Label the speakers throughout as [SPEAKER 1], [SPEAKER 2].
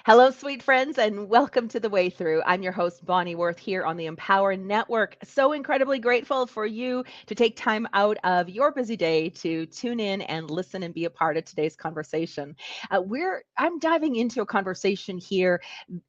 [SPEAKER 1] Hello, sweet friends, and welcome to The Way Through. I'm your host, Bonnie Worth, here on the Empower Network. So incredibly grateful for you to take time out of your busy day to tune in and listen and be a part of today's conversation. I'm diving into a conversation here,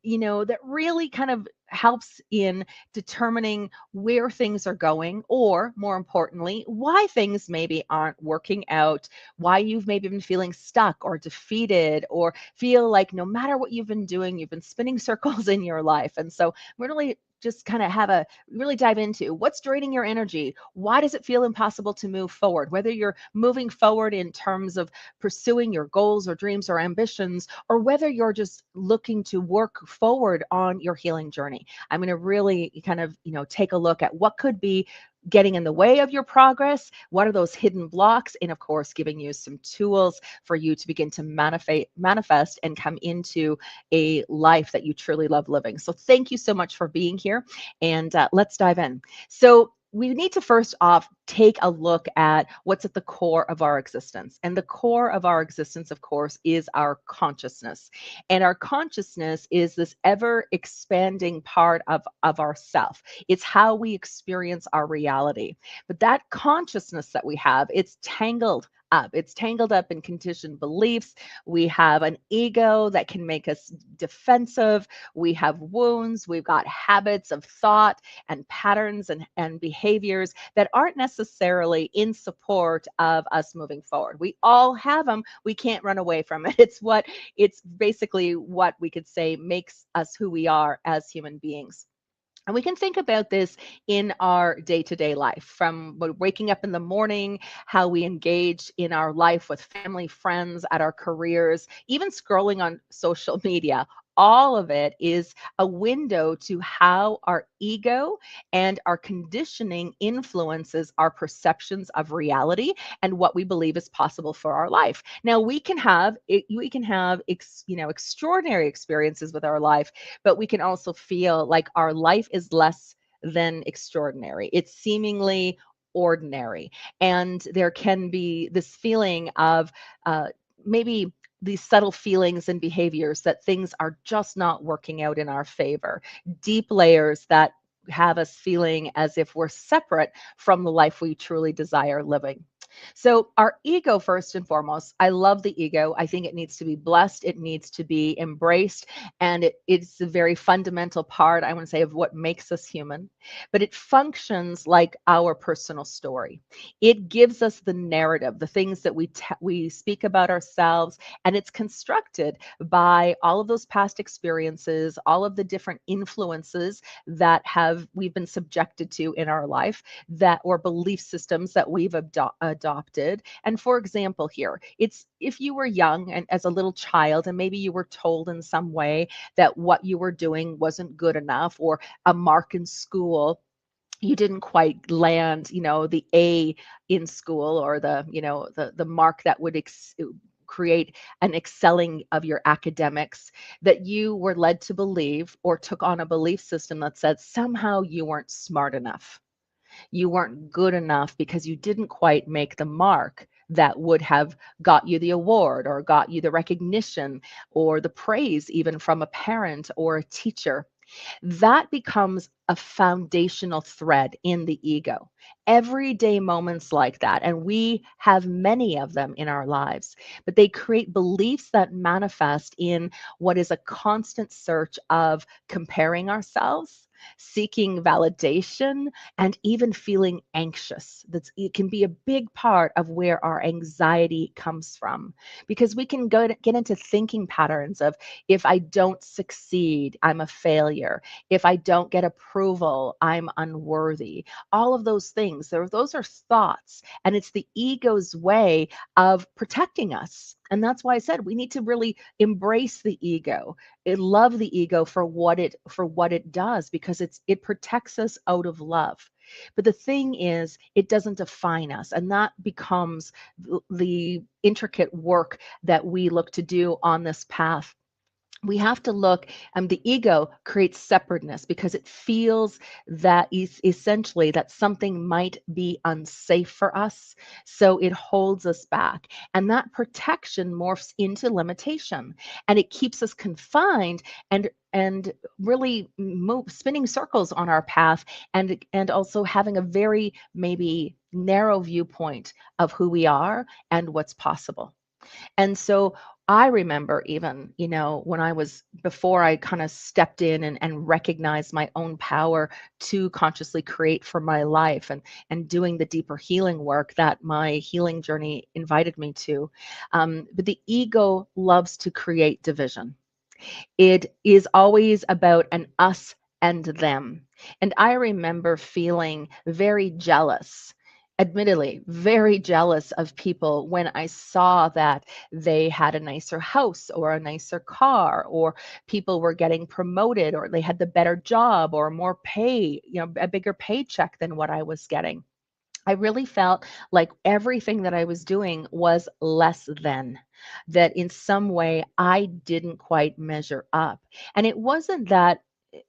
[SPEAKER 1] that really kind of helps in determining where things are going, or more importantly, why things maybe aren't working out, why you've maybe been feeling stuck or defeated, or feel like no matter what you've been doing, you've been spinning circles in your life. And so we're really just kind of have a really dive into what's draining your energy. Why does it feel impossible to move forward? Whether you're moving forward in terms of pursuing your goals or dreams or ambitions, or whether you're just looking to work forward on your healing journey. I'm going to really kind of, take a look at what could be getting in the way of your progress. What are those hidden blocks? And of course, giving you some tools for you to begin to manifest and come into a life that you truly love living. So thank you so much for being here, and let's dive in. So we need to first off take a look at what's at the core of our existence. And the core of our existence, of course, is our consciousness. And our consciousness is this ever expanding part of ourself. It's how we experience our reality. But that consciousness that we have, it's tangled up. It's tangled up in conditioned beliefs. We have an ego that can make us defensive. We have wounds. We've got habits of thought and patterns and behaviors that aren't necessarily in support of us moving forward. We all have them. We can't run away from it. It's basically what we could say makes us who we are as human beings. And we can think about this in our day to day life, from waking up in the morning, how we engage in our life with family, friends, at our careers, even scrolling on social media. All of it is a window to how our ego and our conditioning influences our perceptions of reality and what we believe is possible for our life. Now we can have extraordinary experiences with our life, but we can also feel like our life is less than extraordinary. It's seemingly ordinary. And there can be this feeling of maybe these subtle feelings and behaviors that things are just not working out in our favor, deep layers that have us feeling as if we're separate from the life we truly desire living. So, our ego, first and foremost, I love the ego. I think it needs to be blessed, it needs to be embraced, and it's a very fundamental part, I want to say, of what makes us human. But it functions like our personal story. It gives us the narrative, the things that we speak about ourselves, and it's constructed by all of those past experiences, all of the different influences that have we've been subjected to in our life, that or belief systems that we've adopted. And for example, here, it's if you were young and as a little child, and maybe you were told in some way that what you were doing wasn't good enough, or a mark in school, you didn't quite land, the A in school, or the mark that would create an excelling of your academics, that you were led to believe or took on a belief system that said somehow you weren't smart enough, you weren't good enough because you didn't quite make the mark that would have got you the award or got you the recognition or the praise, even from a parent or a teacher. That becomes a foundational thread in the ego. Everyday moments like that, and we have many of them in our lives, but they create beliefs that manifest in what is a constant search of comparing ourselves, seeking validation, and even feeling anxious. It can be a big part of where our anxiety comes from, because we can get into thinking patterns of, if I don't succeed, I'm a failure. If I don't get approval, I'm unworthy. All of those things, those are thoughts, and it's the ego's way of protecting us. And that's why I said we need to really embrace the ego. I love the ego for what it does, because it protects us out of love. But the thing is, it doesn't define us, and that becomes the intricate work that we look to do on this path. we have to look, the ego creates separateness because it feels that is essentially that something might be unsafe for us, so it holds us back, and that protection morphs into limitation, and it keeps us confined and really spinning circles on our path, and also having a very maybe narrow viewpoint of who we are and what's possible. And so I remember even, when I was before I kind of stepped in and recognized my own power to consciously create for my life and doing the deeper healing work that my healing journey invited me to. But the ego loves to create division. It is always about an us and them. And I remember feeling very jealous, admittedly, very jealous of people when I saw that they had a nicer house or a nicer car, or people were getting promoted, or they had the better job or more pay, a bigger paycheck than what I was getting. I really felt like everything that I was doing was less than, that in some way I didn't quite measure up. And it wasn't that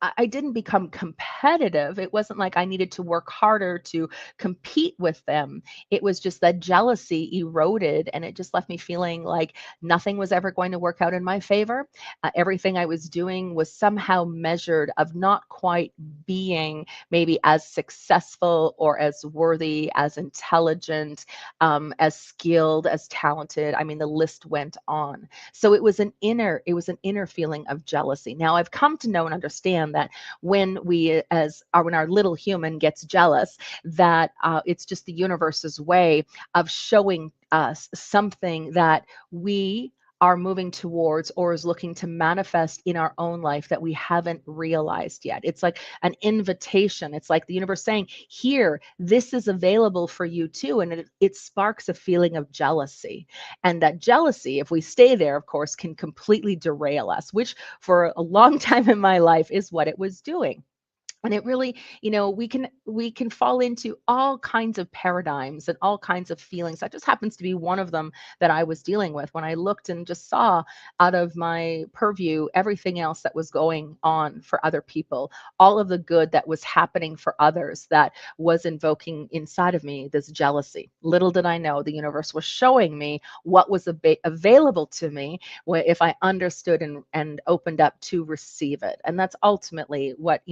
[SPEAKER 1] I didn't become competitive. It wasn't like I needed to work harder to compete with them. It was just that jealousy eroded, and it just left me feeling like nothing was ever going to work out in my favor. Everything I was doing was somehow measured of not quite being maybe as successful or as worthy, as intelligent, as skilled, as talented. I mean, the list went on. So it was an inner feeling of jealousy. Now I've come to know and understand that when our little human gets jealous, that it's just the universe's way of showing us something that we are moving towards or is looking to manifest in our own life that we haven't realized yet. It's like an invitation. It's like the universe saying, here, this is available for you too. And it sparks a feeling of jealousy. And that jealousy, if we stay there, of course, can completely derail us, which for a long time in my life is what it was doing. And it really, we can fall into all kinds of paradigms and all kinds of feelings. That just happens to be one of them that I was dealing with when I looked and just saw out of my purview everything else that was going on for other people, all of the good that was happening for others that was invoking inside of me this jealousy. Little did I know the universe was showing me what was available to me if I understood and opened up to receive it. And that's ultimately what,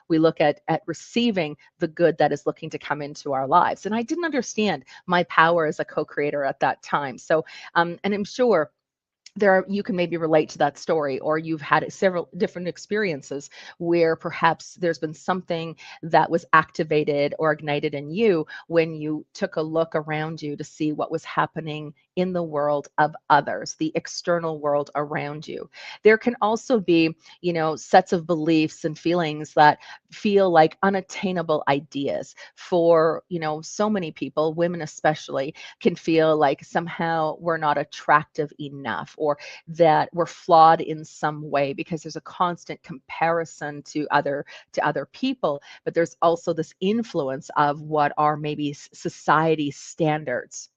[SPEAKER 1] we look at receiving the good that is looking to come into our lives. And I didn't understand my power as a co-creator at that time. So, and I'm sure you can maybe relate to that story, or you've had several different experiences where perhaps there's been something that was activated or ignited in you when you took a look around you to see what was happening in the world of others, the external world around you. There can also be, sets of beliefs and feelings that feel like unattainable ideas for, so many people, women especially, can feel like somehow we're not attractive enough, or that we're flawed in some way because there's a constant comparison to other people. But there's also this influence of what are maybe society standards.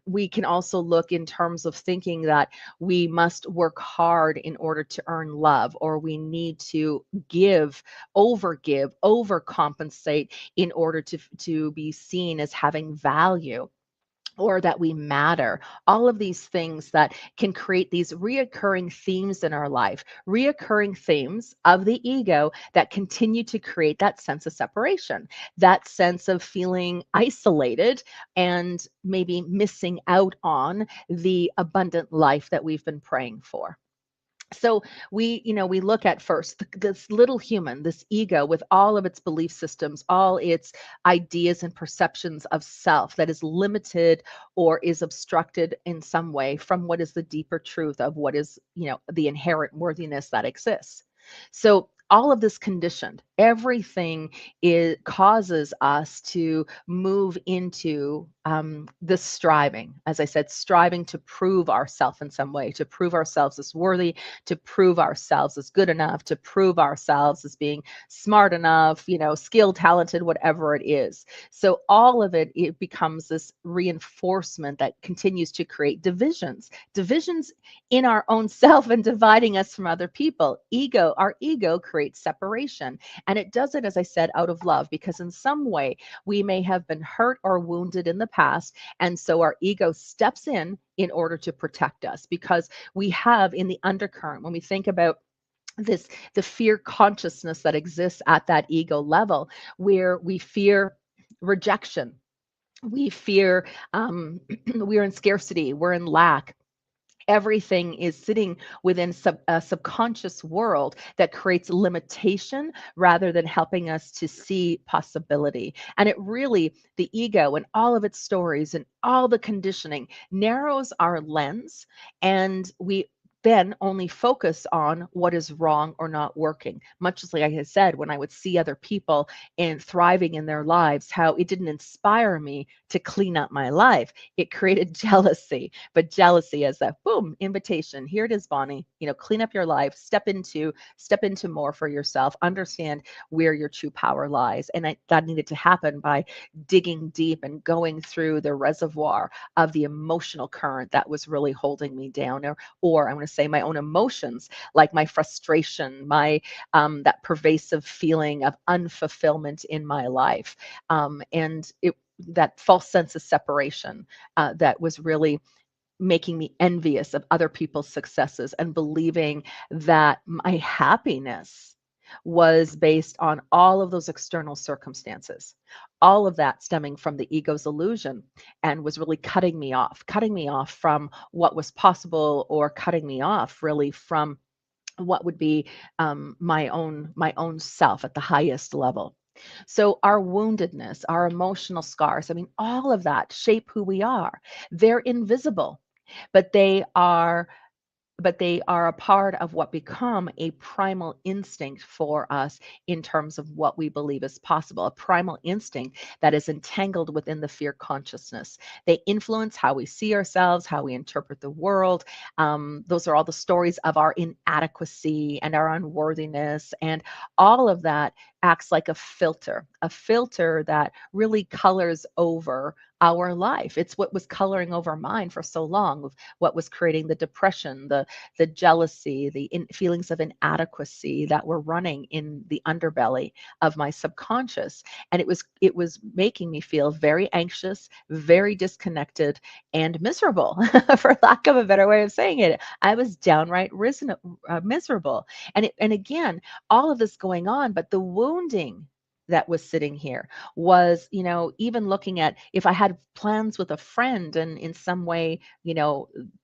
[SPEAKER 1] We can also look in terms of thinking that we must work hard in order to earn love, or we need to overcompensate in order to be seen as having value, or that we matter. All of these things that can create these reoccurring themes in our life, reoccurring themes of the ego that continue to create that sense of separation, that sense of feeling isolated and maybe missing out on the abundant life that we've been praying for. So we look at first this little human, this ego with all of its belief systems, all its ideas and perceptions of self that is limited or is obstructed in some way from what is the deeper truth of what is, the inherent worthiness that exists. So all of this conditioned Everything it causes us to move into this striving, as I said, striving to prove ourselves in some way, to prove ourselves as worthy, to prove ourselves as good enough, to prove ourselves as being smart enough, skilled, talented, whatever it is. So all of it becomes this reinforcement that continues to create divisions in our own self and dividing us from other people. Our ego creates separation. And it does it, as I said, out of love, because in some way we may have been hurt or wounded in the past. And so our ego steps in order to protect us, because we have in the undercurrent, when we think about the fear consciousness that exists at that ego level, where we fear rejection, we fear we're in scarcity, we're in lack. Everything is sitting within a subconscious world that creates limitation rather than helping us to see possibility. And it really, the ego and all of its stories and all the conditioning narrows our lens, and we then only focus on what is wrong or not working. Much as like I had said, when I would see other people and thriving in their lives, how it didn't inspire me to clean up my life. It created jealousy, but jealousy as a boom invitation. Here it is, Bonnie. Clean up your life, step into more for yourself, understand where your true power lies. And that needed to happen by digging deep and going through the reservoir of the emotional current that was really holding me down, or I'm going to say my own emotions, like my frustration, my that pervasive feeling of unfulfillment in my life, and that false sense of separation that was really making me envious of other people's successes and believing that my happiness was based on all of those external circumstances. All of that stemming from the ego's illusion, and was really cutting me off from what was possible, or cutting me off really from what would be my own self at the highest level. So our woundedness, our emotional scars, I mean, all of that shape who we are. They're invisible, but they are a part of what become a primal instinct for us in terms of what we believe is possible, a primal instinct that is entangled within the fear consciousness. They influence how we see ourselves, how we interpret the world. Those are all the stories of our inadequacy and our unworthiness, and all of that acts like a filter that really colors over our life. It's what was coloring over mine for so long, of what was creating the depression, the jealousy, the feelings of inadequacy that were running in the underbelly of my subconscious. And it was making me feel very anxious, very disconnected, and miserable, for lack of a better way of saying it. I was downright miserable. And again, all of this going on, but the wounding that was sitting here was, even looking at if I had plans with a friend and in some way,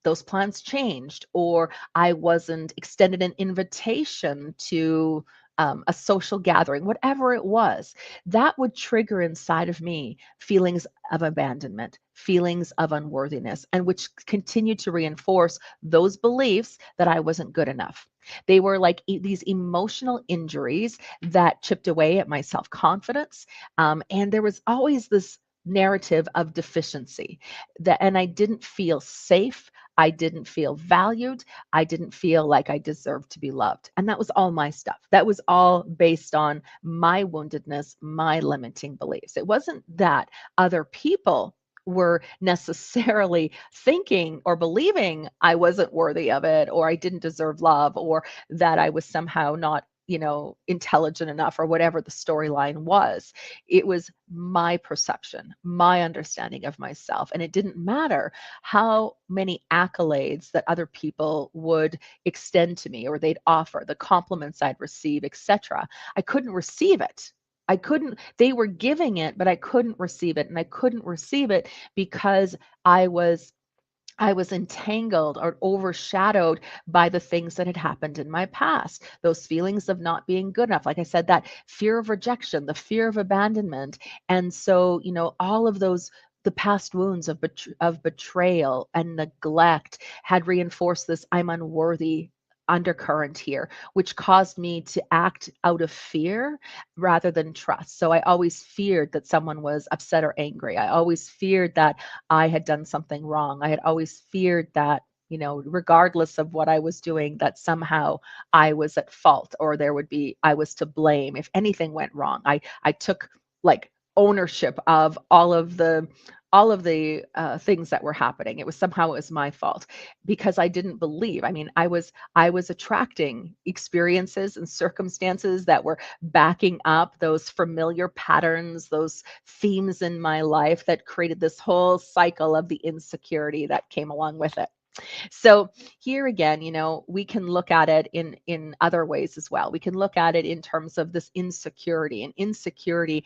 [SPEAKER 1] those plans changed, or I wasn't extended an invitation to a social gathering, whatever it was, that would trigger inside of me feelings of abandonment, feelings of unworthiness, and which continued to reinforce those beliefs that I wasn't good enough. They were like these emotional injuries that chipped away at my self confidence. And there was always this narrative of deficiency, and I didn't feel safe. I didn't feel valued. I didn't feel like I deserved to be loved. And that was all my stuff. That was all based on my woundedness, my limiting beliefs. It wasn't that other people were necessarily thinking or believing I wasn't worthy of it, or I didn't deserve love, or that I was somehow not, intelligent enough, or whatever the storyline was. It was my perception, my understanding of myself. And it didn't matter how many accolades that other people would extend to me, or they'd offer, the compliments I'd receive, etc. I couldn't receive it. I couldn't, they were giving it, but I couldn't receive it. And I couldn't receive it because I was I was entangled or overshadowed by the things that had happened in my past, those feelings of not being good enough. Like I said, that fear of rejection, the fear of abandonment. And so, all of those, the past wounds of betrayal and neglect had reinforced this I'm unworthy undercurrent here, which caused me to act out of fear rather than trust. So I always feared that someone was upset or angry. I always feared that I had done something wrong. I had always feared that, regardless of what I was doing, that somehow I was at fault, or I was to blame if anything went wrong. I took like ownership of all of the things that were happening. It was my fault because I didn't believe. I mean, I was attracting experiences and circumstances that were backing up those familiar patterns, those themes in my life that created this whole cycle of the insecurity that came along with it. So here again, we can look at it in other ways as well. We can look at it in terms of this insecurity, and insecurity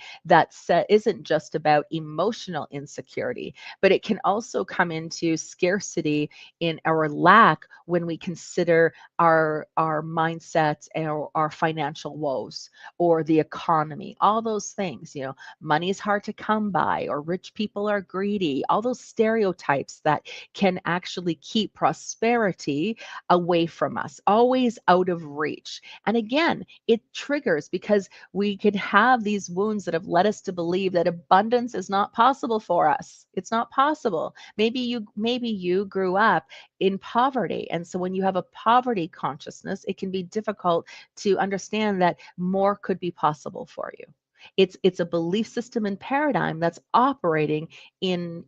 [SPEAKER 1] isn't just about emotional insecurity, but it can also come into scarcity in our lack when we consider our mindsets and our financial woes or the economy, all those things. Money is hard to come by, or rich people are greedy, all those stereotypes that can actually keep prosperity away from us, always out of reach. And again, it triggers because we could have these wounds that have led us to believe that abundance is not possible for us. It's not possible. Maybe you grew up in poverty. And so when you have a poverty consciousness, it can be difficult to understand that more could be possible for you. It's a belief system and paradigm that's operating in,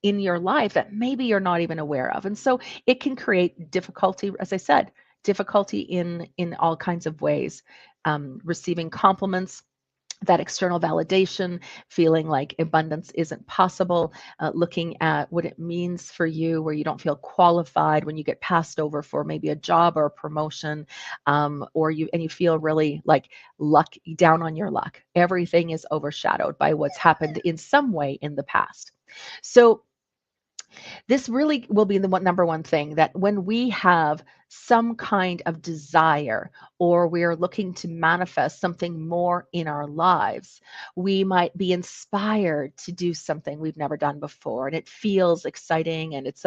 [SPEAKER 1] in your life that maybe you're not even aware of. And so it can create difficulty, as I said, difficulty in all kinds of ways. Receiving compliments, that external validation, feeling like abundance isn't possible, looking at what it means for you, where you don't feel qualified when you get passed over for maybe a job or a promotion, or you feel really like luck, down on your luck. Everything is overshadowed by what's happened in some way in the past. So this really will be the number one thing, that when we have some kind of desire, or we're looking to manifest something more in our lives, we might be inspired to do something we've never done before. And it feels exciting, and it's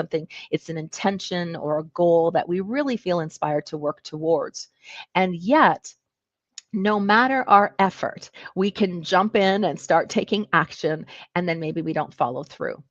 [SPEAKER 1] an intention or a goal that we really feel inspired to work towards. And yet, no matter our effort, we can jump in and start taking action, and then maybe we don't follow through,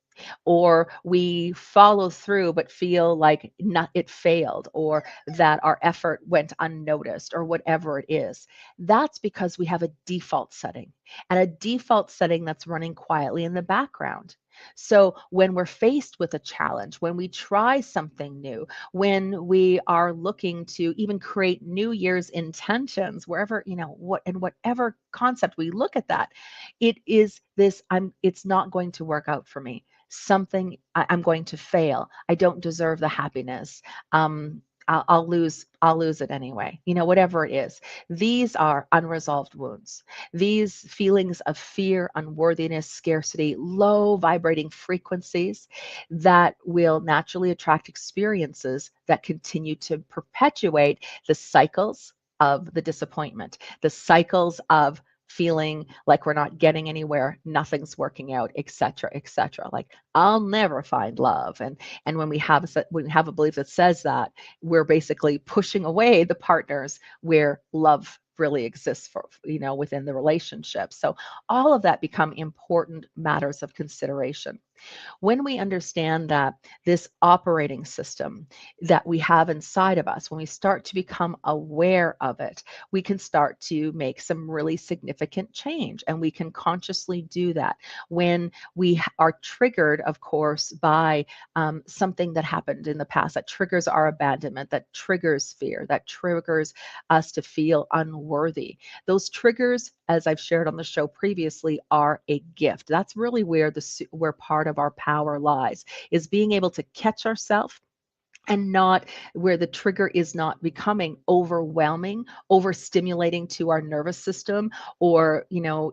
[SPEAKER 1] or we follow through but feel like it failed, or that our effort went unnoticed, or whatever it is. That's because we have a default setting, and a default setting that's running quietly in the background. So when we're faced with a challenge, when we try something new, when we are looking to even create New Year's intentions, wherever, whatever concept we look at that, it is this: it's not going to work out for me. I'm going to fail. I don't deserve the happiness. I'll lose it anyway. Whatever it is. These are unresolved wounds. These feelings of fear, unworthiness, scarcity, low vibrating frequencies that will naturally attract experiences that continue to perpetuate the cycles of the disappointment, the cycles of feeling like we're not getting anywhere, nothing's working out, etc., etc. Like, I'll never find love. And when we have a belief that says that, we're basically pushing away the partners where love really exists for, within the relationship. So all of that become important matters of consideration. When we understand that this operating system that we have inside of us, when we start to become aware of it, we can start to make some really significant change. And we can consciously do that when we are triggered, of course, by something that happened in the past that triggers our abandonment, that triggers fear, that triggers us to feel unworthy. Those triggers, as I've shared on the show previously, are a gift. That's really where part of our power lies, is being able to catch ourselves, and not where the trigger is not becoming overwhelming, overstimulating to our nervous system, or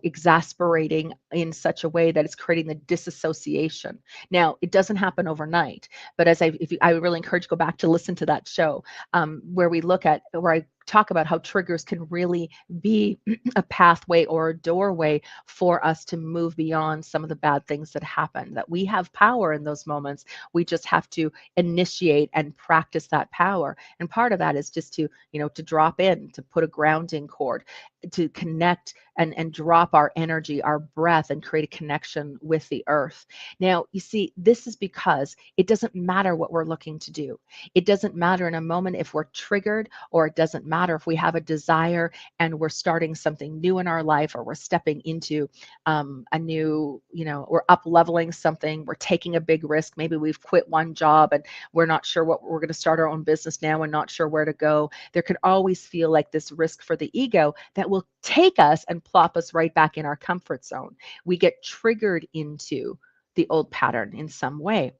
[SPEAKER 1] exasperating in such a way that it's creating the disassociation. Now, it doesn't happen overnight, but I really encourage you to go back to listen to that show, where I talk about how triggers can really be a pathway or a doorway for us to move beyond some of the bad things that happen, that we have power in those moments. We just have to initiate and practice that power. And part of that is just to, to drop in, to put a grounding cord, to connect and drop our energy, our breath, and create a connection with the earth. Now, you see, this is because it doesn't matter what we're looking to do. It doesn't matter in a moment if we're triggered, or it doesn't matter if we have a desire and we're starting something new in our life, or we're stepping into a new, we're up leveling something, we're taking a big risk. Maybe we've quit one job and we're not sure what we're going to start our own business now and not sure where to go. There can always feel like this risk for the ego that will take us and plop us right back in our comfort zone. We get triggered into the old pattern in some way,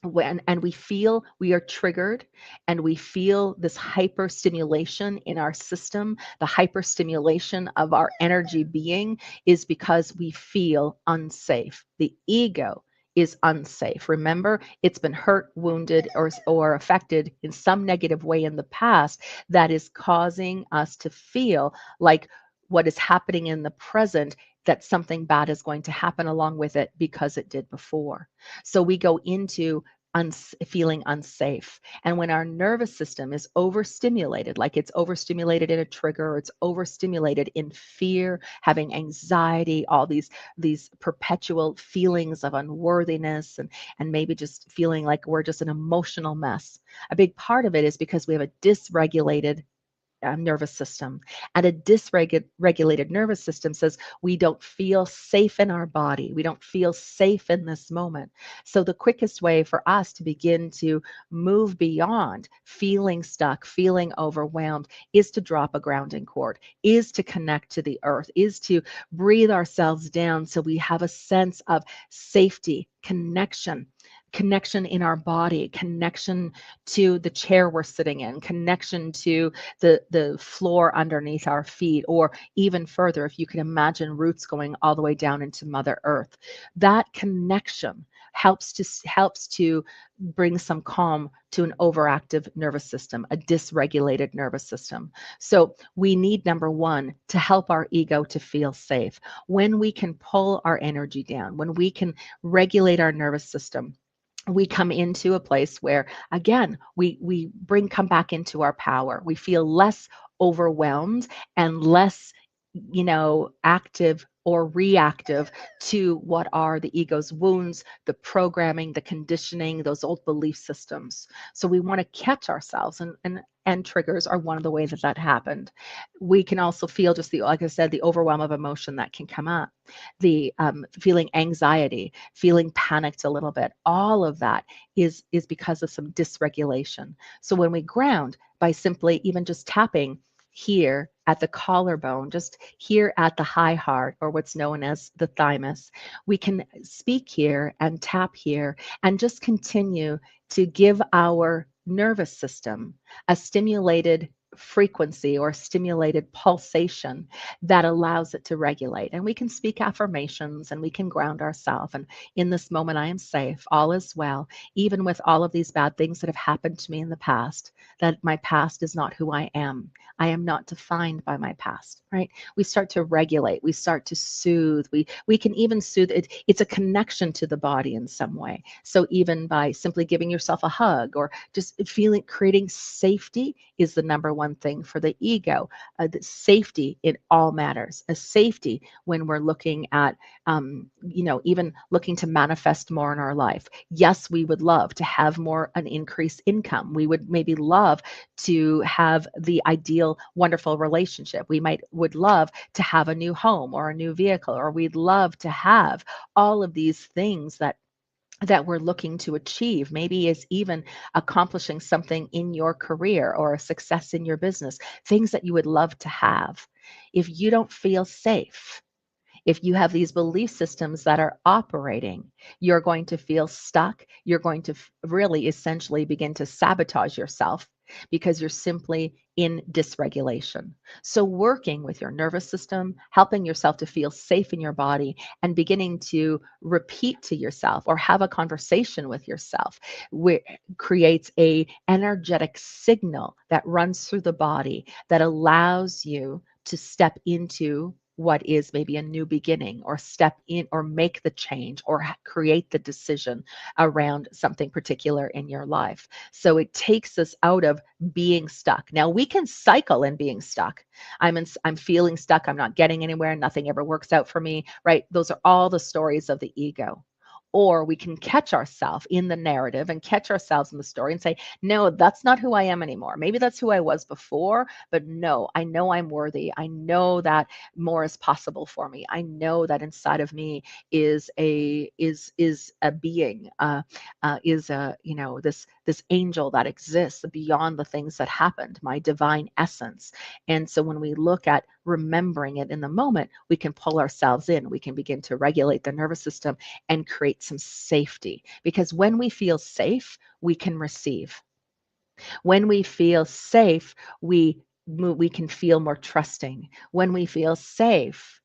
[SPEAKER 1] and we feel we are triggered, and we feel this hyper stimulation in our system. The hyper stimulation of our energy being is because we feel unsafe. The ego is unsafe. Remember, it's been hurt, wounded, or affected in some negative way in the past that is causing us to feel like what is happening in the present, that something bad is going to happen along with it because it did before. So we go into feeling unsafe. And when our nervous system is overstimulated, like it's overstimulated in a trigger, or it's overstimulated in fear, having anxiety, all these perpetual feelings of unworthiness, and maybe just feeling like we're just an emotional mess. A big part of it is because we have a dysregulated nervous system. And a dysregulated nervous system says we don't feel safe in our body. We don't feel safe in this moment. So the quickest way for us to begin to move beyond feeling stuck, feeling overwhelmed, is to drop a grounding cord, is to connect to the earth, is to breathe ourselves down so we have a sense of safety, connection in our body, connection to the chair we're sitting in, connection to the floor underneath our feet, or even further, if you can imagine roots going all the way down into Mother Earth. That connection helps to bring some calm to an overactive nervous system, a dysregulated nervous system. So we need, number one, to help our ego to feel safe. When we can pull our energy down, when we can regulate our nervous system, we come into a place where, again, we come back into our power. We feel less overwhelmed and less, active or reactive to what are the ego's wounds, the programming, the conditioning, those old belief systems. So we want to catch ourselves, and triggers are one of the ways that that happened. We can also feel just like I said, the overwhelm of emotion that can come up, the feeling anxiety, feeling panicked a little bit. All of that is because of some dysregulation. So when we ground by simply even just tapping here at the collarbone, just here at the high heart, or what's known as the thymus, we can speak here and tap here and just continue to give our nervous system a stimulated frequency or stimulated pulsation that allows it to regulate. And we can speak affirmations, and we can ground ourselves. And in this moment, I am safe. All is well. Even with all of these bad things that have happened to me in the past, that my past is not who I am. I am not defined by my past, right? We start to regulate. We start to soothe. We can even soothe it. It's a connection to the body in some way. So even by simply giving yourself a hug, or just creating safety, is the number one thing for the ego. The safety in all matters. A safety when we're looking at, even looking to manifest more in our life. Yes, we would love to have an increased income. We would maybe love to have the ideal, wonderful relationship. We would love to have a new home or a new vehicle, or we'd love to have all of these things that we're looking to achieve. Maybe is even accomplishing something in your career, or a success in your business, things that you would love to have. If you don't feel safe, if you have these belief systems that are operating, you're going to feel stuck. You're going to really essentially begin to sabotage yourself. because you're simply in dysregulation. So, working with your nervous system, helping yourself to feel safe in your body, and beginning to repeat to yourself or have a conversation with yourself creates a energetic signal that runs through the body that allows you to step into what is maybe a new beginning, or step in or make the change, or create the decision around something particular in your life. So it takes us out of being stuck. Now we can cycle in being stuck. I'm feeling stuck, I'm not getting anywhere, nothing ever works out for me, right? Those are all the stories of the ego. Or we can catch ourselves in the narrative and catch ourselves in the story and say, no, that's not who I am anymore. Maybe that's who I was before, but no, I know I'm worthy. I know that more is possible for me. I know that inside of me is a being, is a, this angel that exists beyond the things that happened, my divine essence. And so when we look at remembering it in the moment, we can pull ourselves in. We can begin to regulate the nervous system and create some safety. Because when we feel safe, we can receive. When we feel safe, we can feel more trusting. When we feel safe,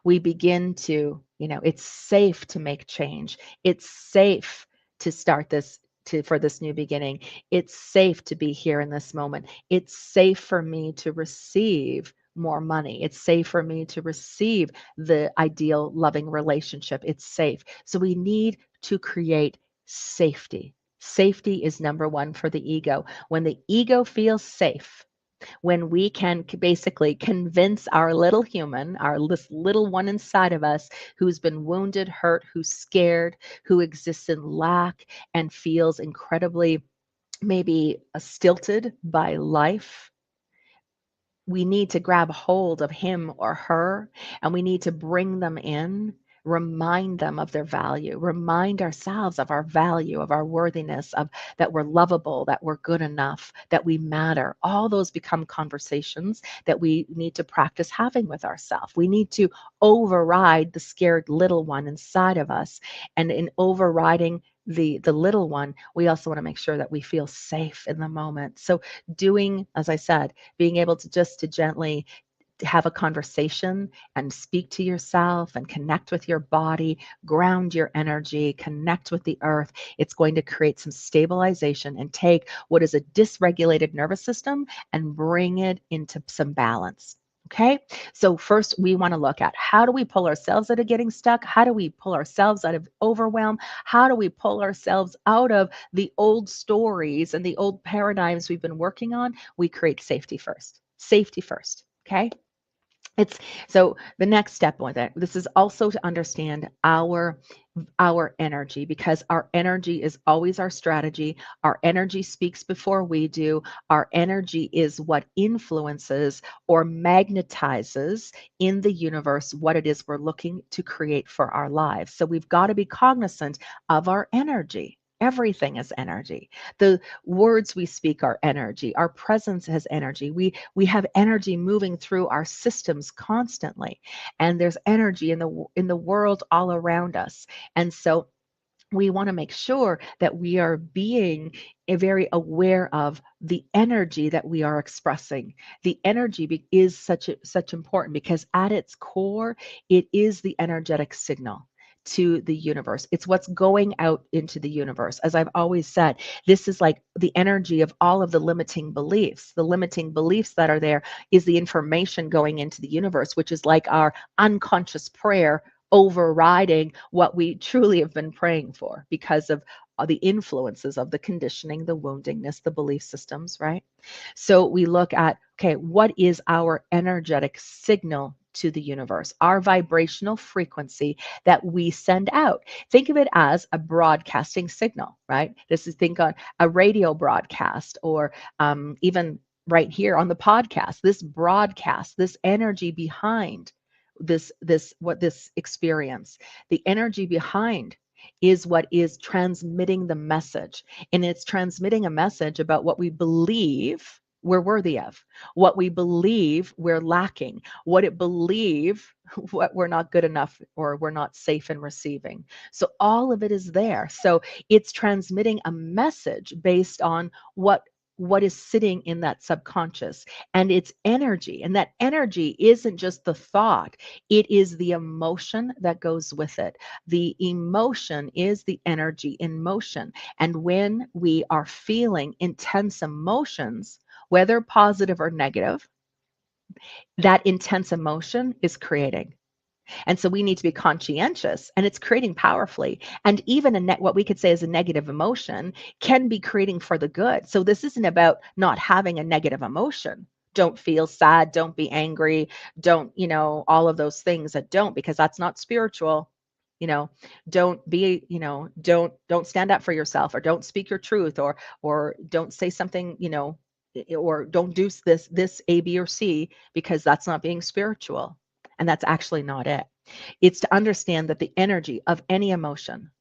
[SPEAKER 1] we begin to, it's safe to make change. It's safe to start this for this new beginning. It's safe to be here in this moment. It's safe for me to receive more money. It's safe for me to receive the ideal loving relationship. It's safe. So we need to create safety. Safety is number one for the ego. When the ego feels safe, when we can basically convince our little human, this little one inside of us who's been wounded, hurt, who's scared, who exists in lack and feels incredibly maybe stilted by life, we need to grab hold of him or her, and we need to bring them in, remind them of their value, remind ourselves of our value, of our worthiness, of that we're lovable, that we're good enough, that we matter. All those become conversations that we need to practice having with ourselves. We need to override the scared little one inside of us, and in overriding the little one, we also want to make sure that we feel safe in the moment. So doing, as I said, being able to just to gently have a conversation and speak to yourself and connect with your body, ground your energy, connect with the earth. It's going to create some stabilization and take what is a dysregulated nervous system and bring it into some balance. Okay, so first we want to look at, how do we pull ourselves out of getting stuck? How do we pull ourselves out of overwhelm? How do we pull ourselves out of the old stories and the old paradigms we've been working on? We create safety first. Safety first. Okay. It's so the next step with it. This is also to understand our energy, because our energy is always our strategy. Our energy speaks before we do. Our energy is what influences or magnetizes in the universe what it is we're looking to create for our lives. So we've got to be cognizant of our energy. Everything is energy. The words we speak are energy. Our presence has energy. We have energy moving through our systems constantly, and there's energy in the world all around us. And so we want to make sure that we are being very aware of the energy that we are expressing. The energy is such important, because at its core, it is the energetic signal to the universe. It's what's going out into the universe. As I've always said, this is like the energy of all of the limiting beliefs. The limiting beliefs that are there is the information going into the universe, which is like our unconscious prayer overriding what we truly have been praying for, because of the influences of the conditioning, the woundingness, the belief systems, right? So we look at, okay, what is our energetic signal to the universe, our vibrational frequency that we send out? Think of it as a broadcasting signal, right? This is, think on a radio broadcast, or even right here on the podcast, this broadcast, this energy behind this experience, the energy behind is what is transmitting the message. And it's transmitting a message about what we believe we're worthy of, what we believe we're lacking, what it believe what we're not good enough or we're not safe in receiving. So all of it is there. So it's transmitting a message based on what what is sitting in that subconscious and its energy. And that energy isn't just the thought, it is the emotion that goes with it. The emotion is the energy in motion. And when we are feeling intense emotions, whether positive or negative, that intense emotion is creating. And so we need to be conscientious, and it's creating powerfully. And even what we could say is a negative emotion can be creating for the good. So this isn't about not having a negative emotion. Don't feel sad, don't be angry, don't, all of those things that don't, because that's not spiritual. You know, don't be, don't stand up for yourself, or don't speak your truth, or don't say something, or don't do this A, B, or C, because that's not being spiritual. And that's actually not it. It's to understand that the energy of any emotion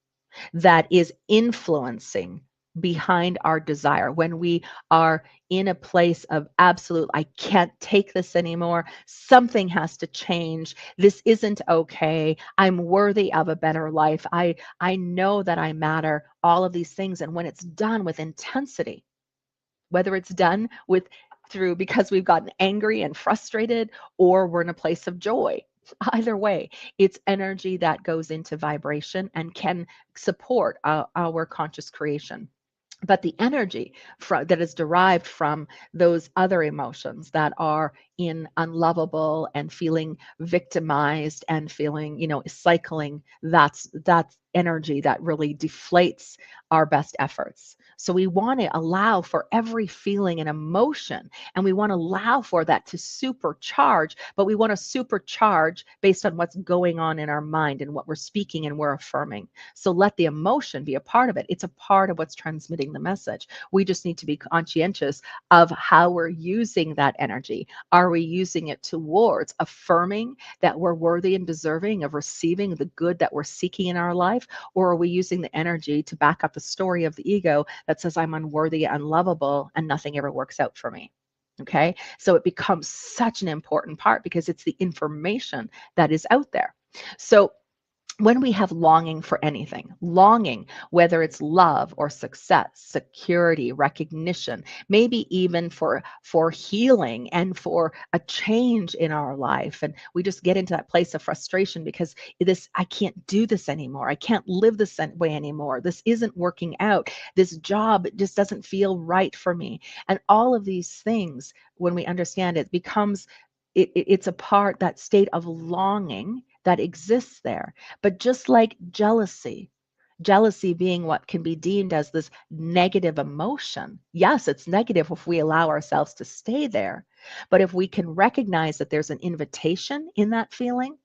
[SPEAKER 1] that is influencing behind our desire, when we are in a place of absolute, I can't take this anymore, something has to change, this isn't okay, I'm worthy of a better life, I know that I matter, all of these things. And when it's done with intensity, whether it's done with through because we've gotten angry and frustrated, or we're in a place of joy, either way, it's energy that goes into vibration and can support our conscious creation. But the energy that is derived from those other emotions that are in unlovable and feeling victimized and feeling, cycling, that's energy that really deflates our best efforts. So we want to allow for every feeling and emotion, and we want to allow for that to supercharge, but we want to supercharge based on what's going on in our mind and what we're speaking and we're affirming. So let the emotion be a part of it. It's a part of what's transmitting the message. We just need to be conscientious of how we're using that energy. Are we using it towards affirming that we're worthy and deserving of receiving the good that we're seeking in our life? Or are we using the energy to back up the story of the ego that says I'm unworthy, unlovable, and nothing ever works out for me? Okay, so it becomes such an important part because it's the information that is out there. So when we have longing for anything, longing, whether it's love or success, security, recognition, maybe even for healing and for a change in our life, and we just get into that place of frustration because this, I can't do this anymore, I can't live this way anymore, this isn't working out, this job just doesn't feel right for me, and all of these things, when we understand it, becomes it's a part, that state of longing that exists there. But just like jealousy being what can be deemed as this negative emotion, yes, it's negative if we allow ourselves to stay there. But if we can recognize that there's an invitation in that feeling,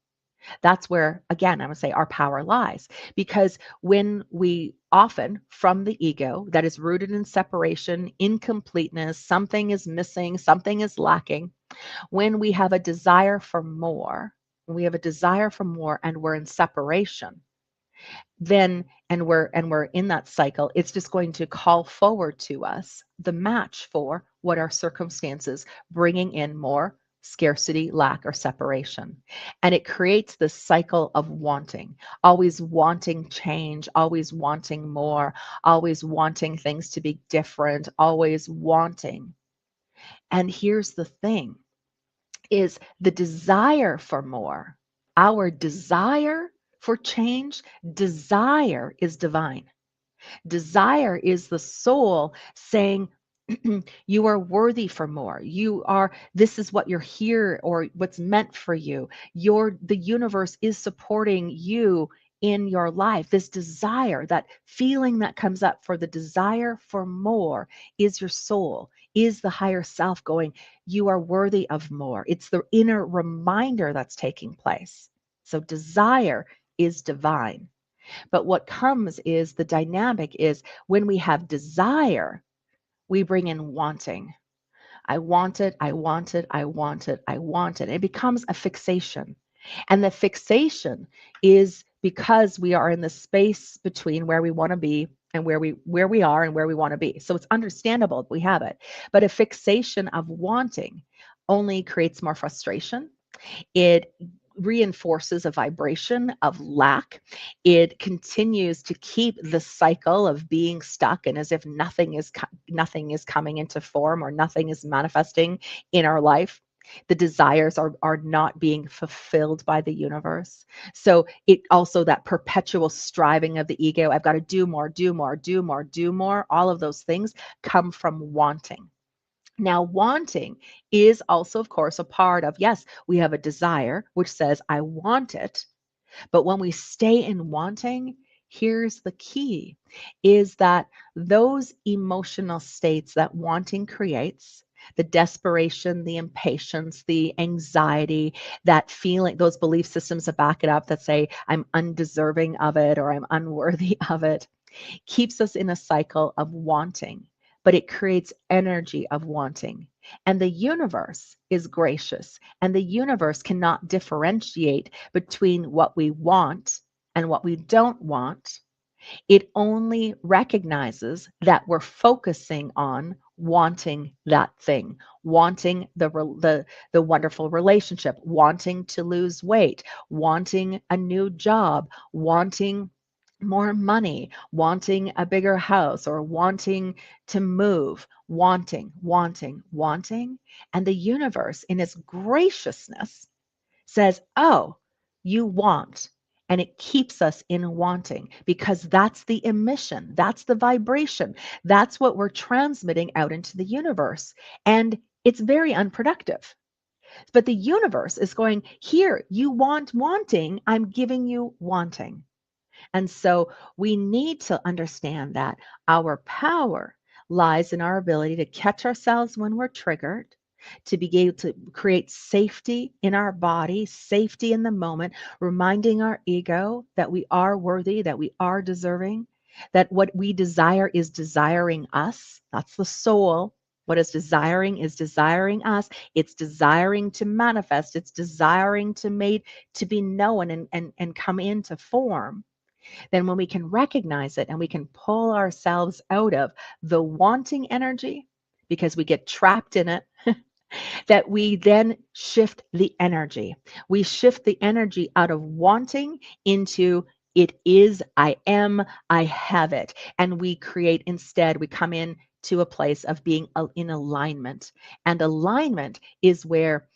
[SPEAKER 1] that's where, again, I'm going to say our power lies. Because when we often, from the ego that is rooted in separation, incompleteness, something is missing, something is lacking, when we have a desire for more, when we have a desire for more and we're in separation, then and we're in that cycle, it's just going to call forward to us the match for what our circumstances, bringing in more scarcity, lack, or separation. And it creates this cycle of wanting, always wanting change, always wanting more, always wanting things to be different, always wanting. And here's the thing, is the desire for more. Our desire for change, desire is divine. Desire is the soul saying, you are worthy for more. You are, this is what you're here or what's meant for you. The universe is supporting you in your life. This desire, that feeling that comes up for the desire for more, is your soul, is the higher self going, you are worthy of more. It's the inner reminder that's taking place. So desire is divine. But what comes is the dynamic is when we have desire, we bring in wanting. I want it, I want it, I want it, I want it. It becomes a fixation. And the fixation is because we are in the space between where we want to be and where we are and where we want to be. So it's understandable we have it. But a fixation of wanting only creates more frustration. It reinforces a vibration of lack. It continues to keep the cycle of being stuck and as if nothing is coming into form or nothing is manifesting in our life. The desires are not being fulfilled by the universe. So it also, that perpetual striving of the ego, I've got to do more, do more, do more, do more. All of those things come from wanting. Now, wanting is also, of course, a part of, yes, we have a desire which says, I want it. But when we stay in wanting, here's the key, is that those emotional states that wanting creates, the desperation, the impatience, the anxiety, that feeling, those belief systems that back it up that say, I'm undeserving of it or I'm unworthy of it, keeps us in a cycle of wanting, but it creates energy of wanting. And the universe is gracious, and the universe cannot differentiate between what we want and what we don't want. It only recognizes that we're focusing on wanting that thing, wanting the wonderful relationship, wanting to lose weight, wanting a new job, wanting more money, wanting a bigger house, or wanting to move, wanting, wanting, wanting. And the universe, in its graciousness, says, oh, you want. And it keeps us in wanting because that's the emission, that's the vibration, that's what we're transmitting out into the universe. And it's very unproductive. But the universe is going, here, you want wanting, I'm giving you wanting. And so we need to understand that our power lies in our ability to catch ourselves when we're triggered, to be able to create safety in our body, safety in the moment, reminding our ego that we are worthy, that we are deserving, that what we desire is desiring us. That's the soul. What is desiring us. It's desiring to manifest. It's desiring to be known and come into form. Then when we can recognize it and we can pull ourselves out of the wanting energy because we get trapped in it, that we then shift the energy. We shift the energy out of wanting into it is, I am, I have it. And we create instead, we come in to a place of being in alignment. And alignment is where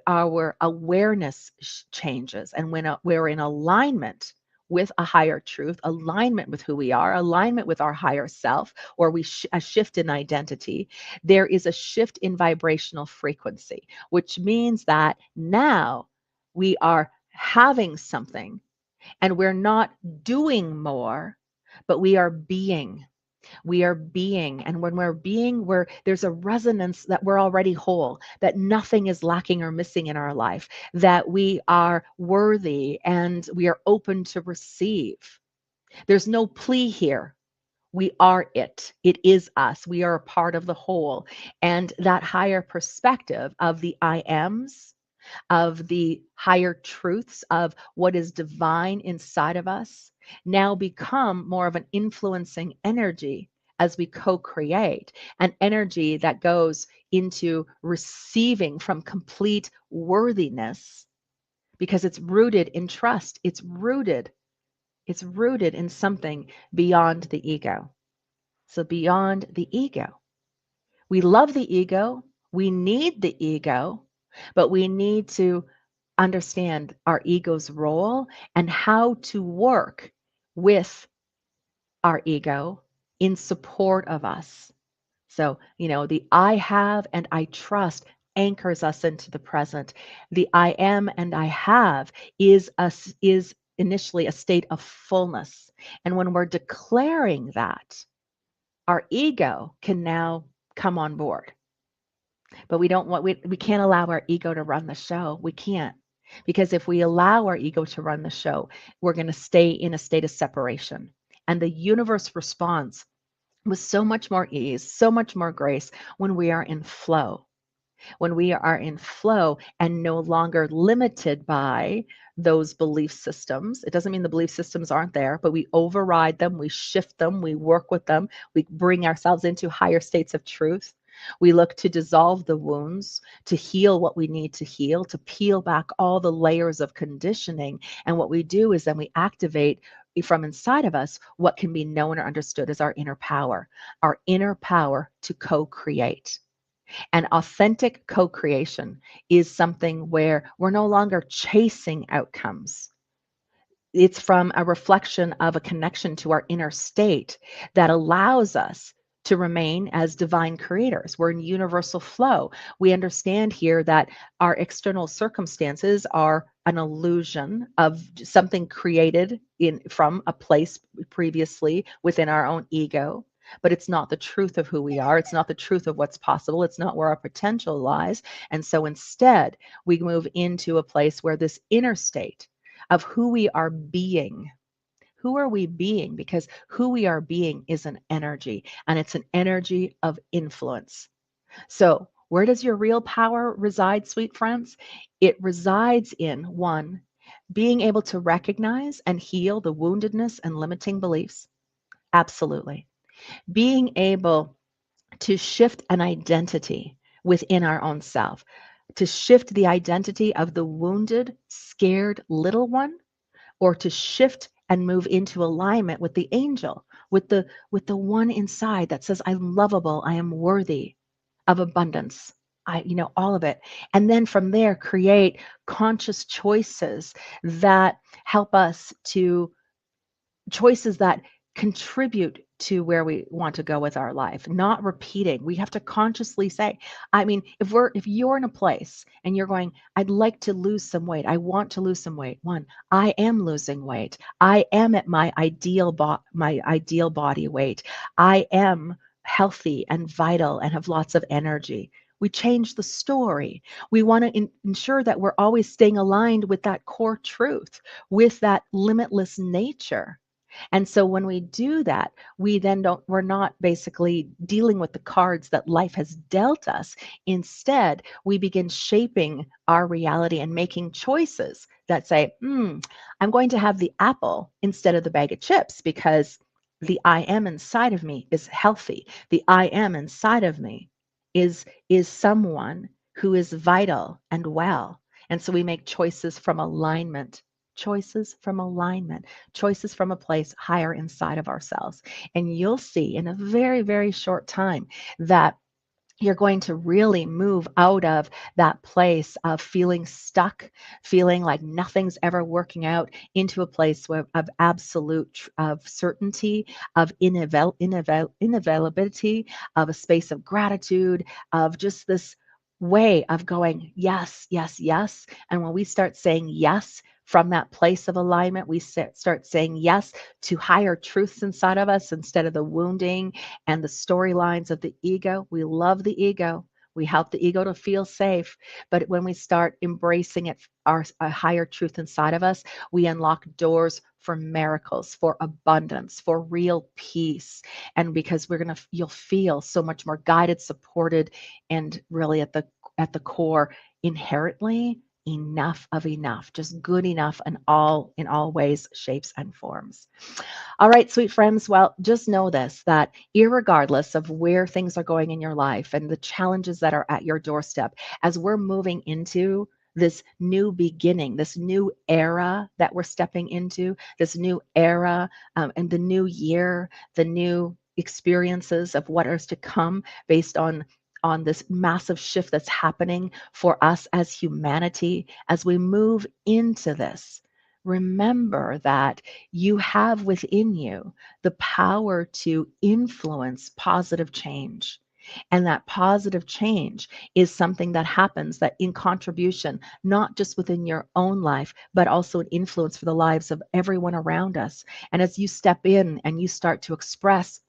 [SPEAKER 1] our awareness changes. And when we're in alignment with a higher truth, alignment with who we are, alignment with our higher self, or a shift in identity, there is a shift in vibrational frequency, which means that now we are having something and we're not doing more, but we are being. We are being. And when we're being, there's a resonance that we're already whole, that nothing is lacking or missing in our life, that we are worthy and we are open to receive. There's no plea here. We are it. It is us. We are a part of the whole. And that higher perspective of the I ams, of the higher truths of what is divine inside of us, now become more of an influencing energy as we co-create, an energy that goes into receiving from complete worthiness because it's rooted in trust. It's rooted in something beyond the ego. So beyond the ego. We love the ego. We need the ego, but we need to understand our ego's role and how to work with our ego in support of us. So, the I have and I trust anchors us into the present. The I am and I have is initially a state of fullness. And when we're declaring that, our ego can now come on board. But we can't allow our ego to run the show. We can't. Because if we allow our ego to run the show, we're going to stay in a state of separation. And the universe responds with so much more ease, so much more grace when we are in flow. When we are in flow and no longer limited by those belief systems. It doesn't mean the belief systems aren't there, but we override them, we shift them, we work with them, we bring ourselves into higher states of truth. We look to dissolve the wounds, to heal what we need to heal, to peel back all the layers of conditioning. And what we do is then we activate from inside of us what can be known or understood as our inner power to co create. And authentic co creation is something where we're no longer chasing outcomes. It's from a reflection of a connection to our inner state that allows us to remain as divine creators. We're in universal flow. We understand here that our external circumstances are an illusion of something created in from a place previously within our own ego. But it's not the truth of who we are. It's not the truth of what's possible. It's not where our potential lies. And so instead, we move into a place where this inner state of who we are being. Who are we being? Because who we are being is an energy, and it's an energy of influence. So, where does your real power reside, sweet friends? It resides in one, being able to recognize and heal the woundedness and limiting beliefs. Absolutely. Being able to shift an identity within our own self, to shift the identity of the wounded, scared little one, or to shift and move into alignment with the angel, with the one inside that says, I'm lovable, I am worthy of abundance. All of it. And then from there, create conscious choices that help us to choices that contribute to where we want to go with our life, not repeating. We have to consciously say, if you're in a place and you're going, I'd like to lose some weight, I want to lose some weight. One, I am losing weight. I am at my ideal body weight. I am healthy and vital and have lots of energy. We change the story. We want to ensure that we're always staying aligned with that core truth, with that limitless nature. And so when we do that, we're not basically dealing with the cards that life has dealt us. Instead, we begin shaping our reality and making choices that say, I'm going to have the apple instead of the bag of chips because the I am inside of me is healthy. The I am inside of me is someone who is vital and well. And so we make choices from alignment, choices from a place higher inside of ourselves. And you'll see in a very, very short time that you're going to really move out of that place of feeling stuck, feeling like nothing's ever working out, into a place of absolute of certainty, of inavailability, of a space of gratitude, of just this way of going, yes, yes, yes. And when we start saying yes from that place of alignment, we start saying yes to higher truths inside of us instead of the wounding and the storylines of the ego. We love the ego. We help the ego to feel safe. But when we start embracing it, a higher truth inside of us, we unlock doors for miracles, for abundance, for real peace. And because you'll feel so much more guided, supported, and really at the core, inherently enough of enough, just good enough in all ways, shapes, and forms. All right, sweet friends. Well, just know this, that irregardless of where things are going in your life and the challenges that are at your doorstep, as we're moving into this new beginning, this new era that we're stepping into, this new era, and the new year, the new experiences of what is to come based on this massive shift that's happening for us as humanity, as we move into this. Remember that you have within you the power to influence positive change. And that positive change is something that happens that in contribution, not just within your own life, but also an influence for the lives of everyone around us. And as you step in and you start to express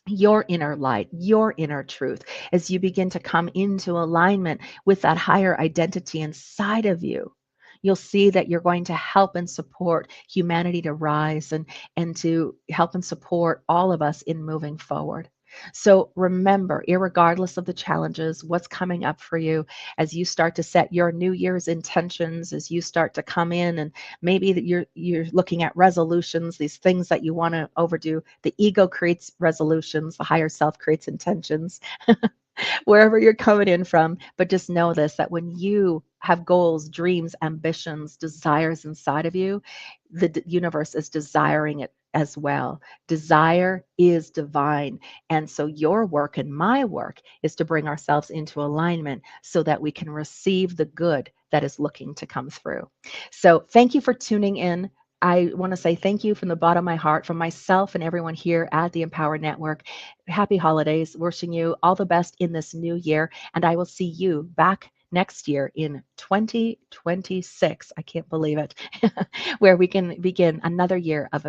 [SPEAKER 1] your inner light, your inner truth, as you begin to come into alignment with that higher identity inside of you, you'll see that you're going to help and support humanity to rise and to help and support all of us in moving forward. So remember, irregardless of the challenges, what's coming up for you as you start to set your New Year's intentions, as you start to come in and maybe that you're looking at resolutions, these things that you want to overdo. The ego creates resolutions, the higher self creates intentions. wherever you're coming in from. But just know this, that when you have goals, dreams, ambitions, desires inside of you, the universe is desiring it as well. Desire is divine. And so your work and my work is to bring ourselves into alignment so that we can receive the good that is looking to come through. So thank you for tuning in. I want to say thank you from the bottom of my heart, from myself and everyone here at the Empower Network. Happy holidays. Wishing you all the best in this new year. And I will see you back next year in 2026. I can't believe it, where we can begin another year of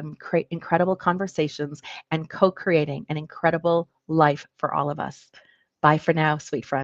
[SPEAKER 1] incredible conversations and co creating an incredible life for all of us. Bye for now, sweet friends.